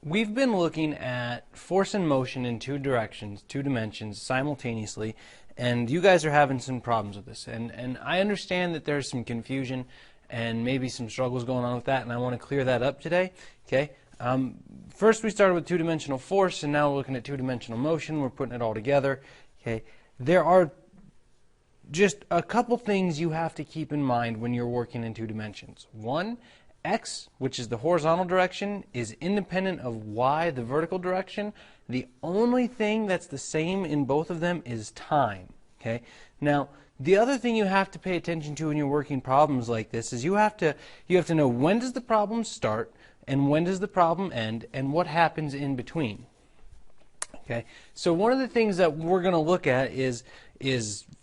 We've been looking at force and motion in two directions, two dimensions simultaneously, and you guys are having some problems with this. And I understand that there's some confusion and maybe some struggles going on with that, and I want to clear that up today. Okay. First we started with two-dimensional force, and now we're looking at two-dimensional motion. We're putting it all together. Okay. There are just a couple things you have to keep in mind when you're working in two dimensions. One, x, which is the horizontal direction, is independent of y, the vertical direction. The only thing that's the same in both of them is time. Okay? Now, the other thing you have to pay attention to when you're working problems like this is you have to know when does the problem start and when does the problem end and what happens in between. Okay? So one of the things that we're going to look at is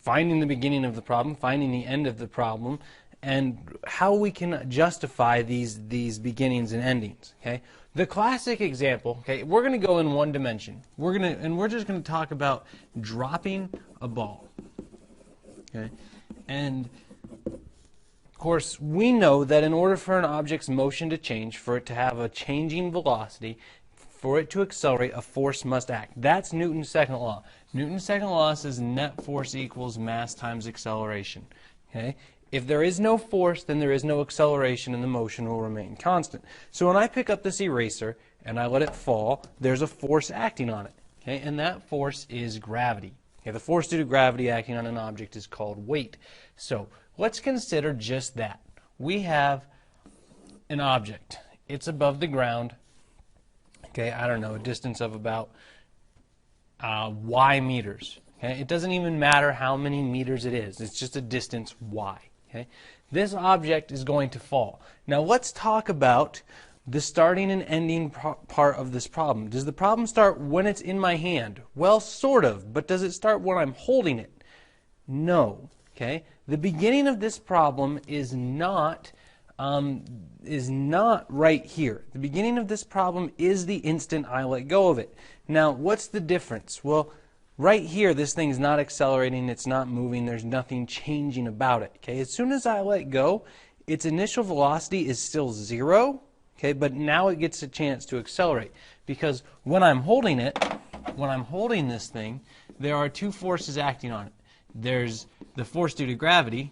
finding the beginning of the problem, finding the end of the problem, and how we can justify these beginnings and endings. Okay, the classic example. Okay, we're going to go in one dimension. We're just going to talk about dropping a ball. Okay, and of course we know that in order for an object's motion to change, for it to have a changing velocity, for it to accelerate, a force must act. That's Newton's second law. Newton's second law says net force equals mass times acceleration. Okay. If there is no force, then there is no acceleration and the motion will remain constant. So when I pick up this eraser and I let it fall, there's a force acting on it. Okay? And that force is gravity. Okay? The force due to gravity acting on an object is called weight. So let's consider just that. We have an object. It's above the ground. Okay, I don't know, a distance of about y meters. Okay? It doesn't even matter how many meters it is. It's just a distance y. Okay? This object is going to fall. Now let's talk about the starting and ending part of this problem. Does the problem start when it's in my hand? Well, sort of, but does it start when I'm holding it? No. Okay? The beginning of this problem is not right here. The beginning of this problem is the instant I let go of it. Now, what's the difference? Well, right here, this thing's not accelerating, it's not moving, there's nothing changing about it. Okay? As soon as I let go, its initial velocity is still 0, okay, but now it gets a chance to accelerate. Because when I'm holding it, when I'm holding this thing, there are two forces acting on it. There's the force due to gravity,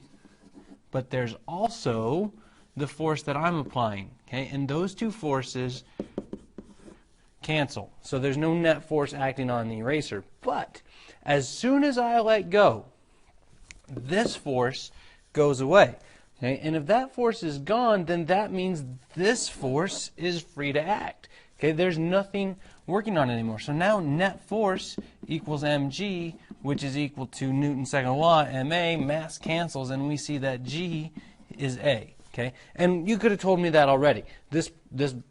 but there's also the force that I'm applying. Okay? And those two forces cancel. So there's no net force acting on the eraser. But as soon as I let go, this force goes away. Okay? And if that force is gone, then that means this force is free to act. Okay? There's nothing working on it anymore. So now net force equals mg, which is equal to Newton's second law, ma, mass cancels, and we see that g is a. Okay? And you could have told me that already. This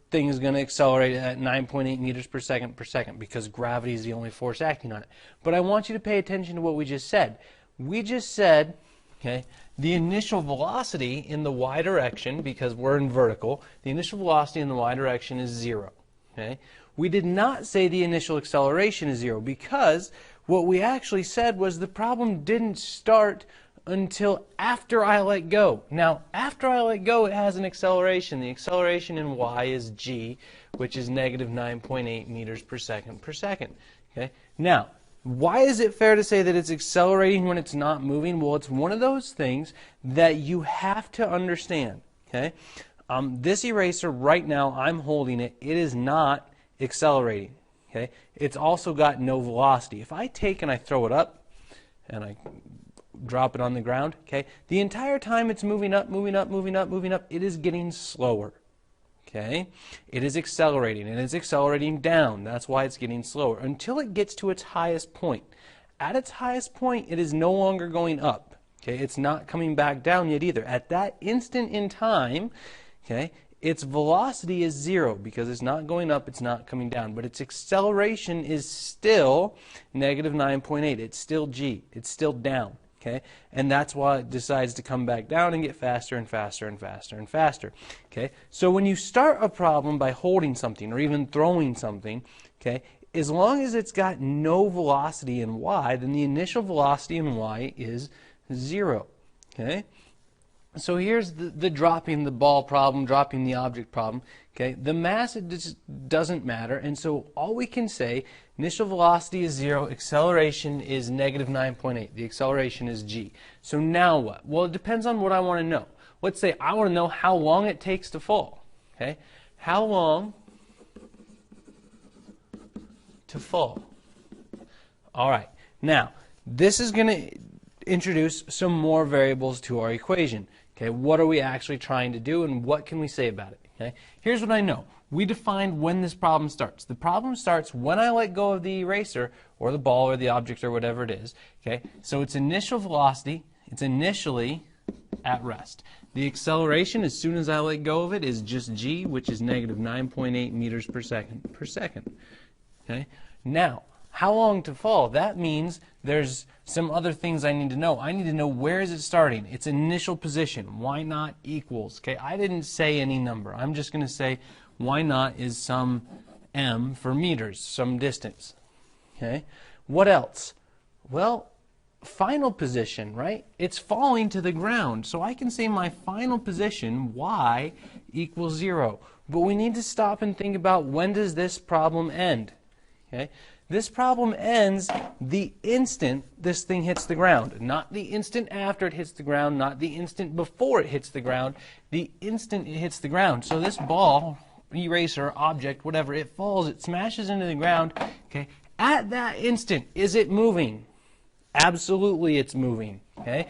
thing is going to accelerate at 9.8 meters per second because gravity is the only force acting on it. But I want you to pay attention to what we just said. We just said, okay, the initial velocity in the y direction, because we're in vertical, the initial velocity in the y direction is 0. Okay? We did not say the initial acceleration is 0 because what we actually said was the problem didn't start until after I let go. Now, after I let go, it has an acceleration. The acceleration in y is g, which is negative 9.8 meters per second. Okay? Now, why is it fair to say that it's accelerating when it's not moving? Well, it's one of those things that you have to understand. Okay? This eraser right now, I'm holding it. It is not accelerating. Okay? It's also got no velocity. If I take and I throw it up, and I drop it on the ground, okay, the entire time it's moving up, it is getting slower. Okay? It is accelerating, and it's accelerating down. That's why it's getting slower until it gets to its highest point. At its highest point, it is no longer going up. Okay? It's not coming back down yet either. At that instant in time, okay, its velocity is 0 because it's not going up, it's not coming down. But its acceleration is still negative 9.8. It's still g. It's still down. Okay? And that's why it decides to come back down and get faster and faster and faster and faster. Okay? So when you start a problem by holding something or even throwing something, okay, as long as it's got no velocity in y, then the initial velocity in y is 0. Okay? So here's the dropping the ball problem, dropping the object problem. Okay, the mass, it just doesn't matter, and so all we can say, initial velocity is 0, acceleration is negative 9.8. The acceleration is g. So now what? Well, it depends on what I want to know. Let's say I want to know how long it takes to fall. Okay, how long to fall? All right. Now, this is going to introduce some more variables to our equation. Okay, what are we actually trying to do, and what can we say about it? Okay, here's what I know. We defined when this problem starts. The problem starts when I let go of the eraser, or the ball, or the object, or whatever it is. Okay, so its initial velocity, it's initially at rest. The acceleration, as soon as I let go of it, is just g, which is negative 9.8 meters per second. Okay, now, how long to fall? That means there's some other things I need to know. I need to know where is it starting, its initial position. Why not equals? Okay, I didn't say any number. I'm just going to say why not is some m for meters, some distance. Okay, what else? Well, final position, right? It's falling to the ground. So I can say my final position, y, equals 0. But we need to stop and think about, when does this problem end? Okay? This problem ends the instant this thing hits the ground. Not the instant after it hits the ground, not the instant before it hits the ground, the instant it hits the ground. So this ball, eraser, object, whatever, it falls, it smashes into the ground. Okay? At that instant, is it moving? Absolutely it's moving. Okay?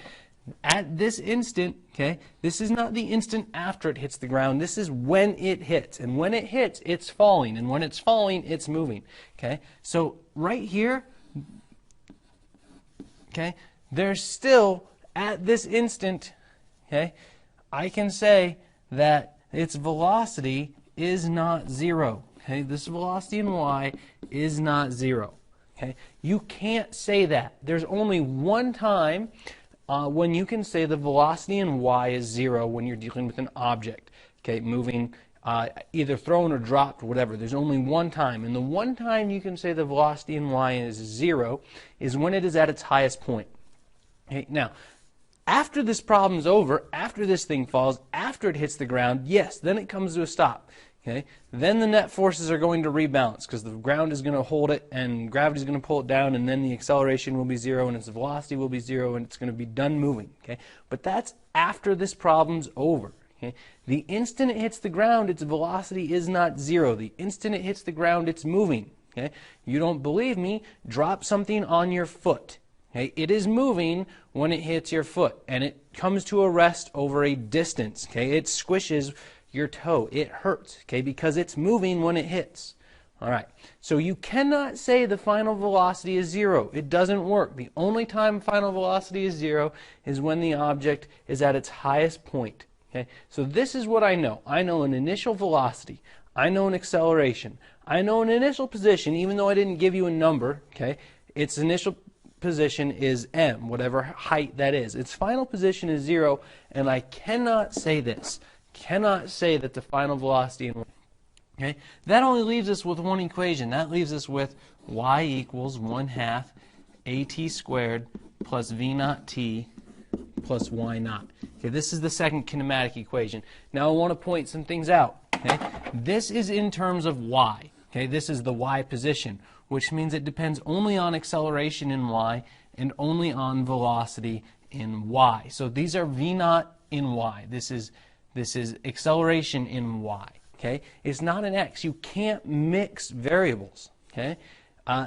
At this instant, okay, this is not the instant after it hits the ground. This is when it hits. And when it hits, it's falling. And when it's falling, it's moving. Okay? So right here, okay, there's still, at this instant, okay, I can say that its velocity is not 0. Okay? This velocity in y is not 0. Okay? You can't say that. There's only one time when you can say the velocity in y is 0 when you're dealing with an object, okay, moving, either thrown or dropped or whatever. There's only one time. And the one time you can say the velocity in y is 0 is when it is at its highest point. Okay, now, after this problem's over, after this thing falls, after it hits the ground, yes, then it comes to a stop. Okay? Then the net forces are going to rebalance because the ground is going to hold it and gravity is going to pull it down, and then the acceleration will be 0 and its velocity will be 0 and it's going to be done moving. Okay? But that's after this problem's over. Okay? The instant it hits the ground, its velocity is not 0. The instant it hits the ground, it's moving. Okay? You don't believe me? Drop something on your foot. Okay? It is moving when it hits your foot, and it comes to a rest over a distance. Okay? It squishes your toe. It hurts, okay, because it's moving when it hits. All right, so you cannot say the final velocity is 0. It doesn't work. The only time final velocity is 0 is when the object is at its highest point. Okay, so this is what I know. I know an initial velocity. I know an acceleration. I know an initial position, even though I didn't give you a number. Okay, its initial position is m, whatever height that is. Its final position is 0, and I cannot say this. Cannot say that the final velocity in, okay, that only leaves us with one equation. That leaves us with y equals 1/2 at squared plus v naught t plus y naught. Okay, this is the second kinematic equation. Now I want to point some things out. Okay, this is in terms of y. Okay, this is the y position, which means it depends only on acceleration in y and only on velocity in y. So these are v naught in y. This is acceleration in y. Okay? It's not an x. You can't mix variables. Okay?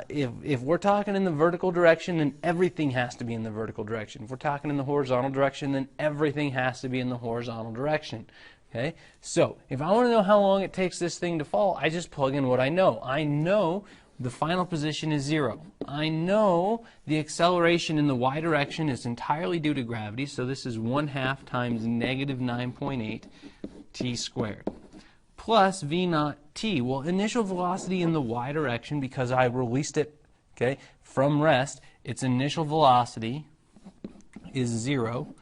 If we're talking in the vertical direction, then everything has to be in the vertical direction. If we're talking in the horizontal direction, then everything has to be in the horizontal direction. Okay? So, if I want to know how long it takes this thing to fall, I just plug in what I know. I know the final position is 0. I know the acceleration in the y direction is entirely due to gravity, so this is 1/2 times negative 9.8 t squared. Plus v naught t. Well, initial velocity in the y direction, because I released it, okay, from rest, its initial velocity is 0,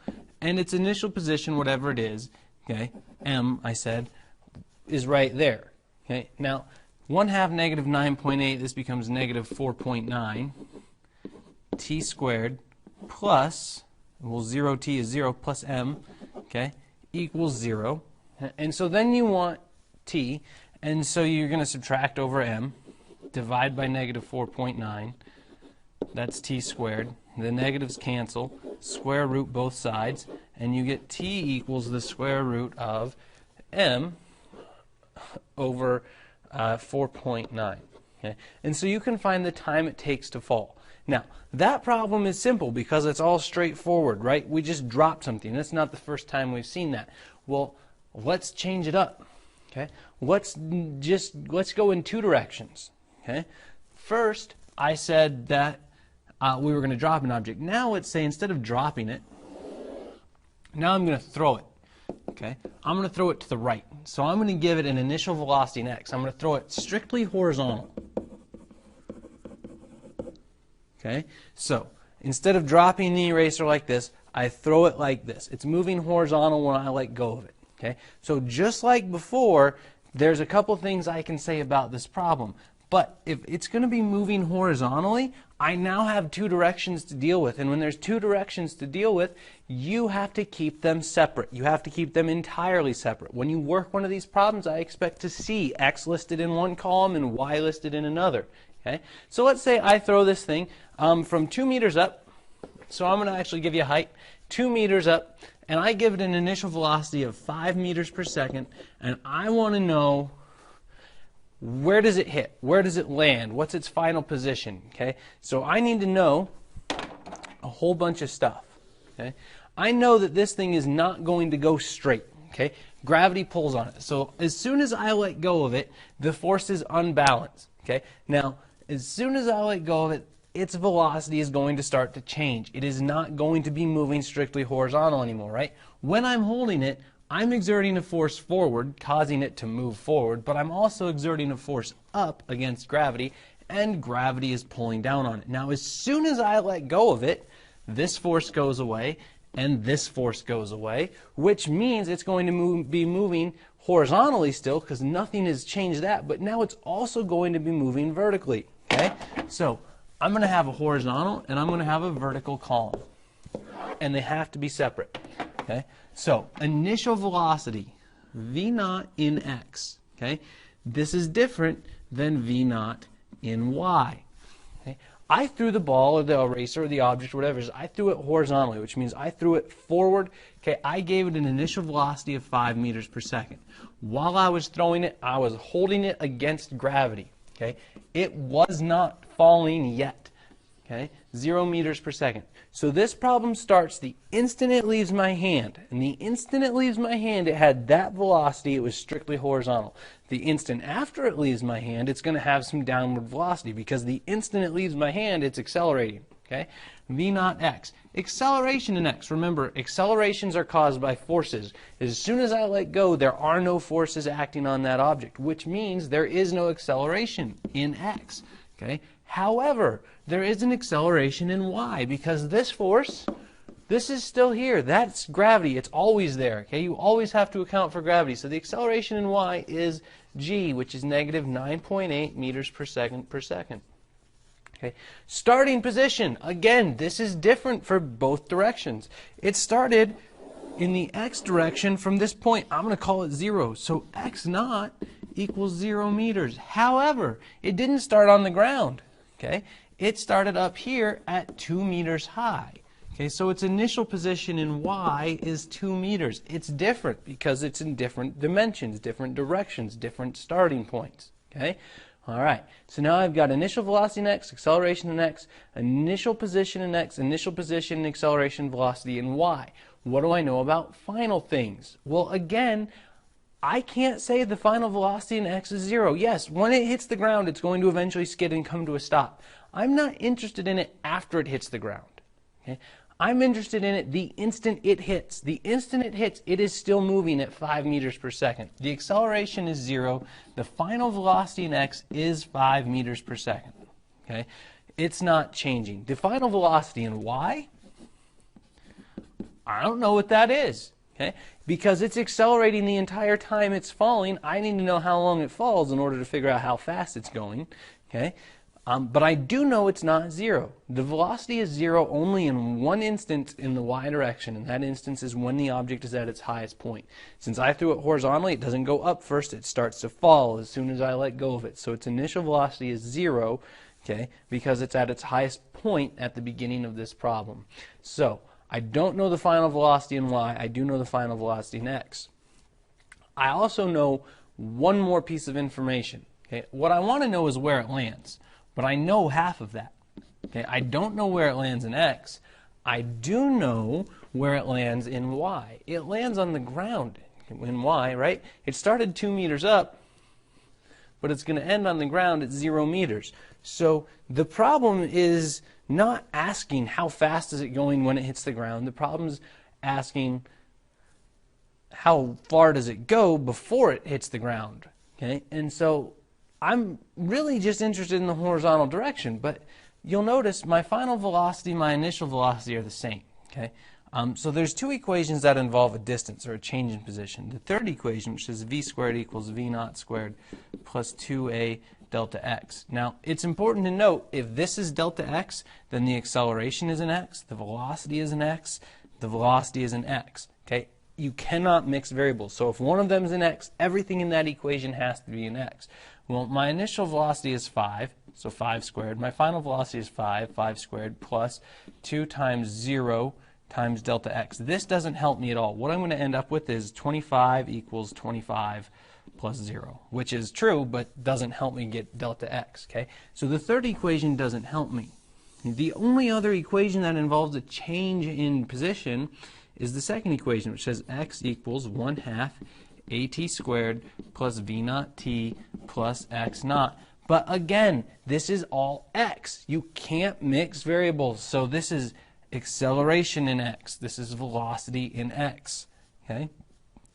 and its initial position, whatever it is, okay, m, I said, is right there. Okay, now, 1/2 negative 9.8, this becomes negative 4.9 t squared plus, well, 0t is 0 plus m okay, equals 0. And so then you want t, and so you're going to subtract over m, divide by negative 4.9. That's t squared. The negatives cancel, square root both sides, and you get t equals the square root of m over 4.9. Okay? And so you can find the time it takes to fall. Now, that problem is simple because it's all straightforward, right? We just dropped something. That's not the first time we've seen that. Well, let's change it up. Okay? Let's go in two directions. Okay? First, I said that we were going to drop an object. Now let's say instead of dropping it, now I'm going to throw it. Okay? I'm going to throw it to the right. So I'm going to give it an initial velocity in x. I'm going to throw it strictly horizontal. Okay? So instead of dropping the eraser like this, I throw it like this. It's moving horizontal when I let go of it. Okay? So just like before, there's a couple things I can say about this problem. But if it's going to be moving horizontally, I now have two directions to deal with. And when there's two directions to deal with, you have to keep them separate. You have to keep them entirely separate. When you work one of these problems, I expect to see x listed in one column and y listed in another. Okay? So let's say I throw this thing from 2 meters up. So I'm going to actually give you a height, 2 meters up, and I give it an initial velocity of 5 meters per second, and I want to know where does it hit? Where does it land? What's its final position? Okay? So I need to know a whole bunch of stuff. Okay? I know that this thing is not going to go straight. Okay? Gravity pulls on it. So as soon as I let go of it, the force is unbalanced. Okay? Now, as soon as I let go of it, its velocity is going to start to change. It is not going to be moving strictly horizontal anymore, right? When I'm holding it, I'm exerting a force forward, causing it to move forward, but I'm also exerting a force up against gravity, and gravity is pulling down on it. Now, as soon as I let go of it, this force goes away, and this force goes away, which means it's going to be moving horizontally still, because nothing has changed that, but now it's also going to be moving vertically. Okay? So I'm going to have a horizontal, and I'm going to have a vertical column, and they have to be separate. Okay? So, initial velocity, v naught in x. Okay? This is different than v naught in y. Okay? I threw the ball or the eraser or the object or whatever it is, I threw it horizontally, which means I threw it forward. Okay? I gave it an initial velocity of 5 meters per second. While I was throwing it, I was holding it against gravity. Okay? It was not falling yet. Okay? 0 meters per second. So this problem starts the instant it leaves my hand. And the instant it leaves my hand, it had that velocity. It was strictly horizontal. The instant after it leaves my hand, it's going to have some downward velocity because the instant it leaves my hand, it's accelerating. Okay? V naught x. Acceleration in x. Remember, accelerations are caused by forces. As soon as I let go, there are no forces acting on that object, which means there is no acceleration in x. Okay? However, there is an acceleration in y because this force, this is still here. That's gravity. It's always there. Okay? You always have to account for gravity. So the acceleration in y is g, which is negative 9.8 meters per second per second. Okay? Starting position. Again, this is different for both directions. It started in the x direction from this point. I'm going to call it 0. So x naught equals 0 meters. However, it didn't start on the ground. Okay? It started up here at 2 meters high. Okay, so its initial position in y is 2 meters. It's different because it's in different dimensions, different directions, different starting points. Okay? All right, so now I've got initial velocity in x, acceleration in x, initial position in x, initial position, acceleration, velocity in y. What do I know about final things? Well, again, I can't say the final velocity in x is 0. Yes, when it hits the ground, it's going to eventually skid and come to a stop. I'm not interested in it after it hits the ground. Okay? I'm interested in it the instant it hits. The instant it hits, it is still moving at 5 meters per second. The acceleration is 0. The final velocity in x is 5 meters per second. Okay? It's not changing. The final velocity in y, I don't know what that is. Okay? Because it's accelerating the entire time it's falling, I need to know how long it falls in order to figure out how fast it's going. Okay? But I do know it's not 0. The velocity is 0 only in one instance in the y direction, and that instance is when the object is at its highest point. Since I threw it horizontally, it doesn't go up first, it starts to fall as soon as I let go of it. So its initial velocity is 0, okay, because it's at its highest point at the beginning of this problem. So I don't know the final velocity in y, I do know the final velocity in x. I also know one more piece of information. Okay? What I want to know is where it lands. But I know half of that. Okay, I don't know where it lands in x. I do know where it lands in y. It lands on the ground in y, right? It started 2 meters up, but it's going to end on the ground at 0 meters. So the problem is not asking how fast is it going when it hits the ground. The problem is asking how far does it go before it hits the ground. Okay, and so I'm really just interested in the horizontal direction, but you'll notice my final velocity, my initial velocity are the same. Okay, so there's two equations that involve a distance or a change in position. The third equation, which is v squared equals v naught squared plus 2a delta x. Now, it's important to note if this is delta x, then the acceleration is an x, the velocity is an x, the velocity is an x. Okay, you cannot mix variables. So if one of them is an x, everything in that equation has to be an x. Well, my initial velocity is 5, so 5 squared. My final velocity is 5 squared, plus 2 times 0 times delta x. This doesn't help me at all. What I'm going to end up with is 25 equals 25 plus 0, which is true, but doesn't help me get delta x. Okay? So the third equation doesn't help me. The only other equation that involves a change in position is the second equation, which says x equals 1/2 at squared plus v naught t plus x naught. But again, this is all x. You can't mix variables. So this is acceleration in x. This is velocity in x. Okay?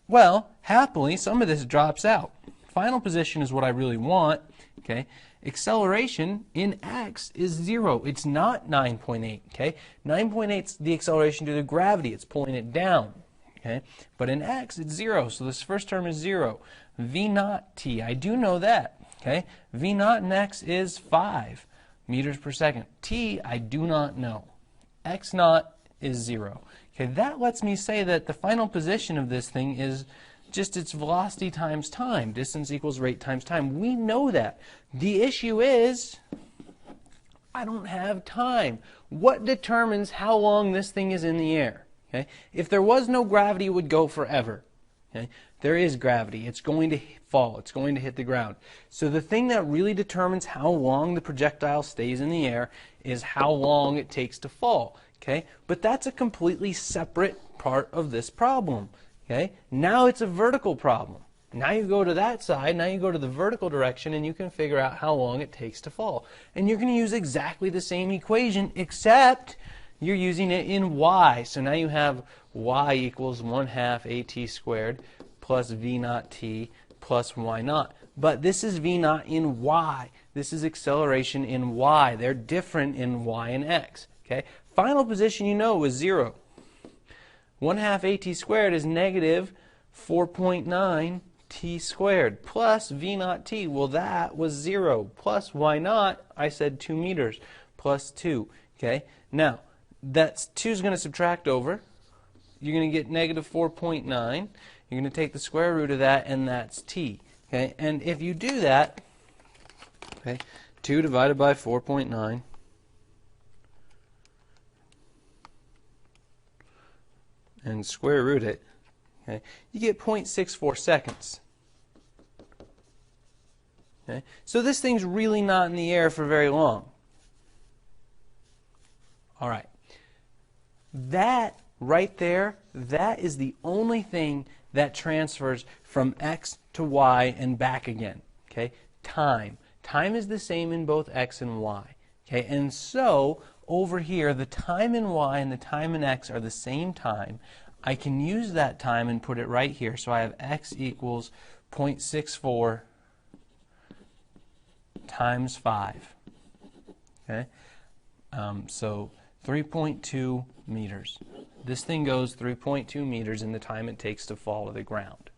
Well, happily, some of this drops out. Final position is what I really want. Okay? Acceleration in x is 0. It's not 9.8. Okay? 9.8 is the acceleration due to gravity. It's pulling it down. Okay? But in x, it's 0, so this first term is 0. V naught t, I do know that. Okay? V naught in x is 5 meters per second. T, I do not know. X naught is 0. Okay, that lets me say that the final position of this thing is just its velocity times time. Distance equals rate times time. We know that. The issue is I don't have time. What determines how long this thing is in the air? Okay? If there was no gravity, it would go forever. Okay? There is gravity. It's going to fall. It's going to hit the ground. So the thing that really determines how long the projectile stays in the air is how long it takes to fall. Okay? But that's a completely separate part of this problem. Okay? Now it's a vertical problem. Now you go to that side, now you go to the vertical direction, and you can figure out how long it takes to fall. And you're going to use exactly the same equation, except you're using it in y. So now you have y equals 1/2 at squared plus v naught t plus y naught. But this is v naught in y. This is acceleration in y. They're different in y and x. Okay? Final position you know is 0. 1/2 at squared is negative 4.9 t squared plus v naught t. Well, that was 0 plus y naught, I said 2 meters, plus 2. Okay? Now, that's 2 is going to subtract over. You're going to get negative 4.9. You're going to take the square root of that, and that's t. Okay? And if you do that, okay, 2 divided by 4.9 and square root it, okay, you get 0.64 seconds. Okay? So this thing's really not in the air for very long. All right. That right there, that is the only thing that transfers from x to y and back again. Okay? Time. Time is the same in both x and y. Okay? And so over here, the time in y and the time in x are the same time. I can use that time and put it right here. So I have x equals 0.64 times 5. Okay? So 3.2 meters. This thing goes 3.2 meters in the time it takes to fall to the ground.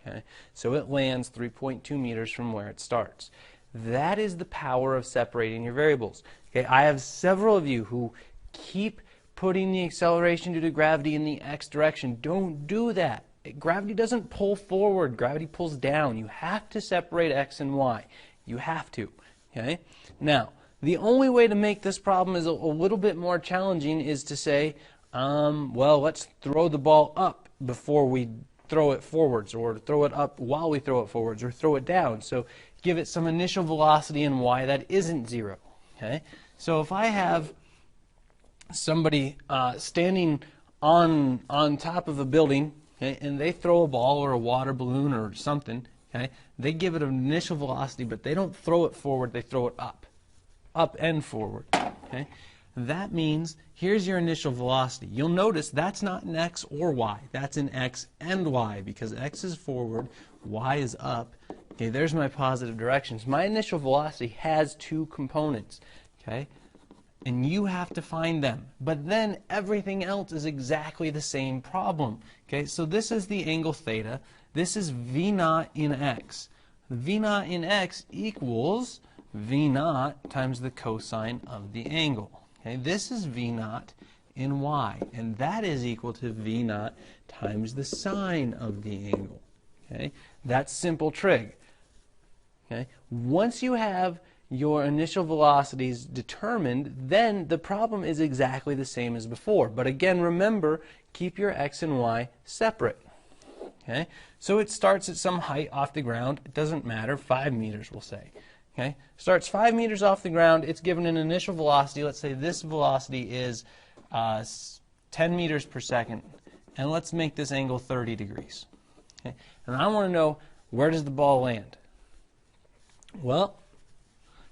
Okay? So it lands 3.2 meters from where it starts. That is the power of separating your variables. Okay, I have several of you who keep putting the acceleration due to gravity in the x direction. Don't do that. Gravity doesn't pull forward. Gravity pulls down. You have to separate x and y. You have to. Okay? Now, the only way to make this problem is a little bit more challenging is to say, well, let's throw the ball up before we throw it forwards, or throw it up while we throw it forwards, or throw it down. So give it some initial velocity in y that isn't 0. Okay? So if I have somebody standing on top of a building, okay, and they throw a ball or a water balloon or something, okay, they give it an initial velocity, but they don't throw it forward, they throw it up and forward. Okay? That means here's your initial velocity. You'll notice that's not in x or y. That's in x and y, because x is forward, y is up. Okay, there's my positive directions. My initial velocity has 2 components. Okay? And you have to find them. But then everything else is exactly the same problem. Okay, so this is the angle theta. This is v naught in x. V naught in x equals v naught times the cosine of the angle. Okay, this is v naught in y, and that is equal to v naught times the sine of the angle. Okay, that's simple trig. Okay, once you have your initial velocities determined, then the problem is exactly the same as before. But again, remember, keep your x and y separate. Okay, so it starts at some height off the ground. It doesn't matter, 5 meters we'll say. Okay, starts 5 meters off the ground. It's given an initial velocity. Let's say this velocity is 10 meters per second, and let's make this angle 30 degrees. Okay, and I want to know, where does the ball land? Well,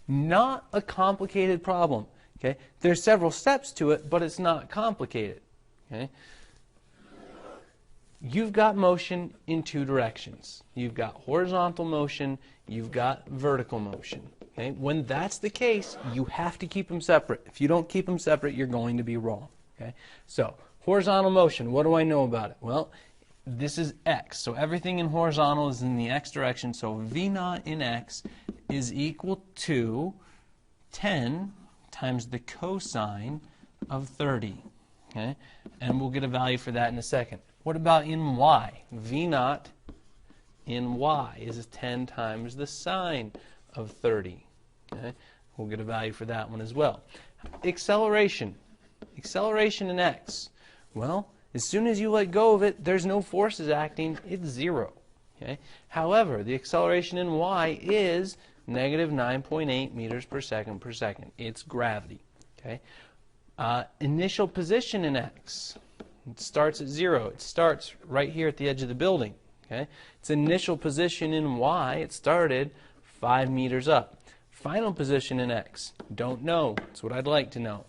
not a complicated problem. Okay, there's several steps to it, but it's not complicated. Okay. You've got motion in 2 directions. You've got horizontal motion, you've got vertical motion. Okay? When that's the case, you have to keep them separate. If you don't keep them separate, you're going to be wrong. Okay? So, horizontal motion, what do I know about it? Well, this is x, so everything in horizontal is in the x direction, so v naught in x is equal to 10 times the cosine of 30. Okay? And we'll get a value for that in a second. What about in y? V naught in y is 10 times the sine of 30. Okay? We'll get a value for that one as well. Acceleration. Acceleration in x. Well, as soon as you let go of it, there's no forces acting. It's 0. Okay? However, the acceleration in y is negative 9.8 meters per second per second. It's gravity. Okay? Initial position in x. It starts at 0. It starts right here at the edge of the building. Okay? Its initial position in y, it started 5 meters up. Final position in x, don't know. That's what I'd like to know.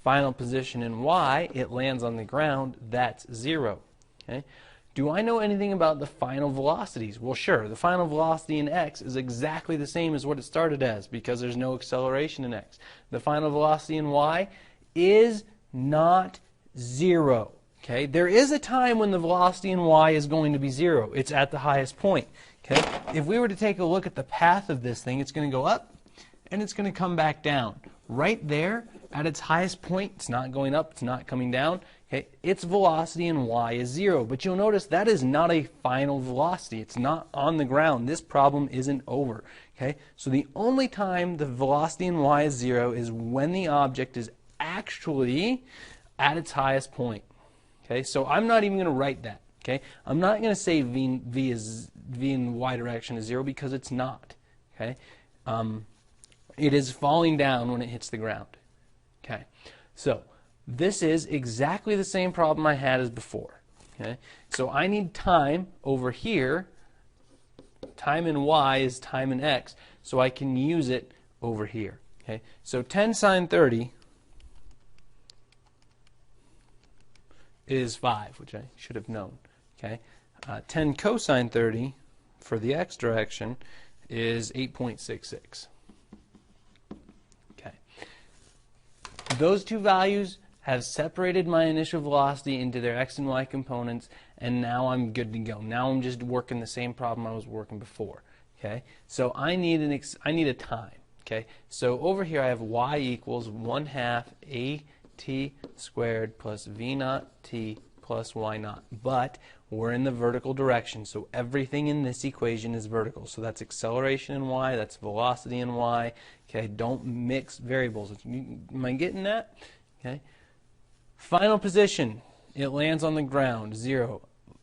Final position in y, it lands on the ground. That's 0. Okay? Do I know anything about the final velocities? Well, sure. The final velocity in x is exactly the same as what it started as, because there's no acceleration in x. The final velocity in y is not 0. Okay? There is a time when the velocity in y is going to be 0. It's at the highest point. Okay? If we were to take a look at the path of this thing, it's going to go up and it's going to come back down. Right there, at its highest point, it's not going up, it's not coming down. Okay? Its velocity in y is 0. But you'll notice that is not a final velocity. It's not on the ground. This problem isn't over. Okay? So the only time the velocity in y is 0 is when the object is actually at its highest point. Okay, so I'm not even going to write that. Okay, I'm not going to say v in y direction is 0, because it's not. Okay, it is falling down when it hits the ground. Okay, so this is exactly the same problem I had as before. Okay, so I need time over here. Time in y is time in x, so I can use it over here. Okay, so 10 sine 30 is 5, which I should have known. Okay, 10 cosine 30 for the x direction is 8.66. Okay, those two values have separated my initial velocity into their x and y components, and now I'm good to go. Now I'm just working the same problem I was working before. Okay, so I need a time. Okay, so over here I have y equals 1/2 at squared plus v naught t plus y naught. But we're in the vertical direction, so everything in this equation is vertical. So that's acceleration in y, that's velocity in y. Okay, don't mix variables. Am I getting that? Okay. Final position, it lands on the ground, 0.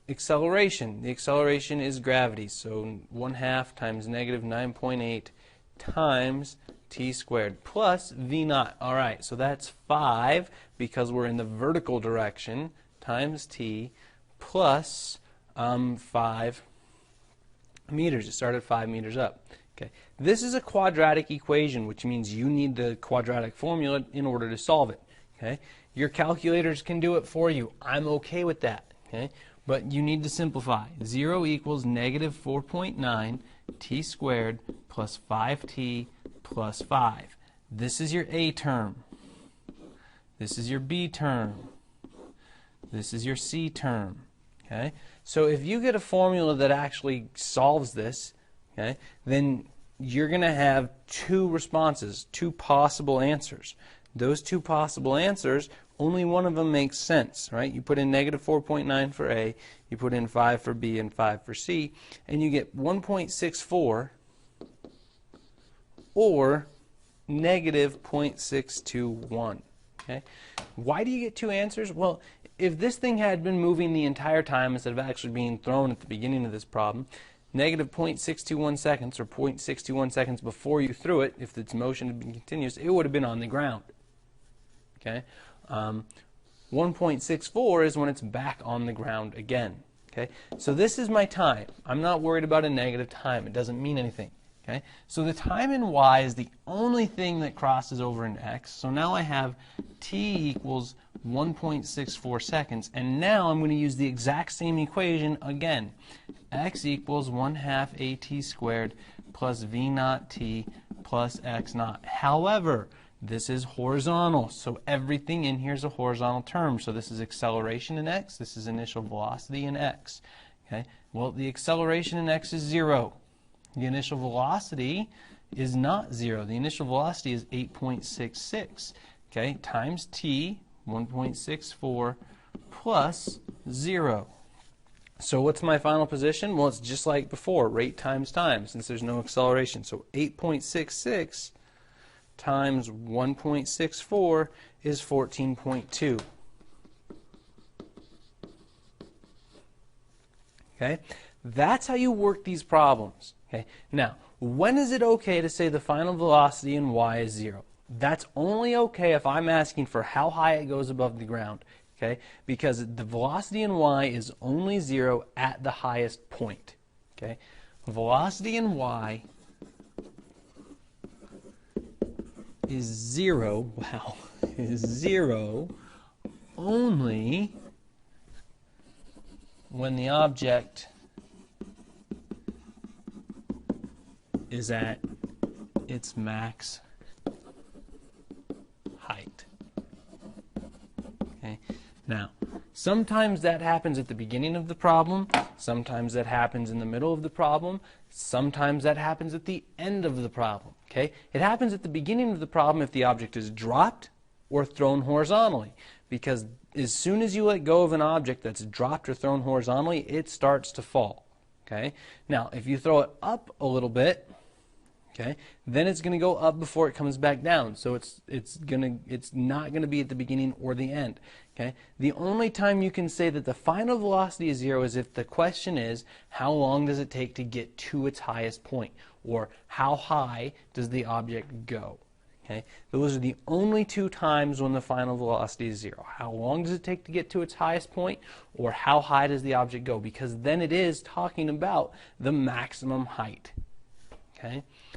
Acceleration, the acceleration is gravity, so 1/2 times negative 9.8 times t squared plus v naught. All right, so that's 5 because we're in the vertical direction times t plus 5 meters. It started 5 meters up. Okay, this is a quadratic equation, which means you need the quadratic formula in order to solve it. Okay, your calculators can do it for you. I'm okay with that. Okay, but you need to simplify. 0 equals negative 4.9 t squared plus 5t plus 5. This is your A term. This is your B term. This is your C term. Okay? So if you get a formula that actually solves this, okay, then you're going to have two responses, two possible answers. Those two possible answers, only one of them makes sense, right? You put in negative 4.9 for A, you put in 5 for B and 5 for C, and you get 1.64 or negative 0.621. Okay? Why do you get two answers? Well, if this thing had been moving the entire time instead of actually being thrown at the beginning of this problem, negative 0.621 seconds or 0.61 seconds before you threw it, if its motion had been continuous, it would have been on the ground. Okay? 1.64 is when it's back on the ground again. Okay? So this is my time. I'm not worried about a negative time. It doesn't mean anything. Okay? So the time in y is the only thing that crosses over in x. So now I have t equals 1.64 seconds. And now I'm going to use the exact same equation again. X equals 1/2 at squared plus v naught t plus x naught. However, this is horizontal, so everything in here is a horizontal term. So this is acceleration in x, this is initial velocity in x. Okay? Well, the acceleration in x is 0. The initial velocity is not 0. The initial velocity is 8.66. Okay? Times t, 1.64, plus 0. So what's my final position? Well, it's just like before, rate times time, since there's no acceleration. So 8.66 times 1.64 is 14.2. Okay? That's how you work these problems. Okay? Now, when is it okay to say the final velocity in y is 0? That's only okay if I'm asking for how high it goes above the ground. Okay? Because the velocity in y is only 0 at the highest point. Okay? Velocity in y is 0, wow, is 0 only when the object is at its max height. Okay? Now, sometimes that happens at the beginning of the problem, sometimes that happens in the middle of the problem, sometimes that happens at the end of the problem. Okay? It happens at the beginning of the problem if the object is dropped or thrown horizontally, because as soon as you let go of an object that's dropped or thrown horizontally, it starts to fall. Okay? Now, if you throw it up a little bit, okay, then it's going to go up before it comes back down. So it's not going to be at the beginning or the end. Okay? The only time you can say that the final velocity is 0 is if the question is how long does it take to get to its highest point, or how high does the object go. Okay? Those are the only two times when the final velocity is 0. How long does it take to get to its highest point, or how high does the object go, because then it is talking about the maximum height. Okay?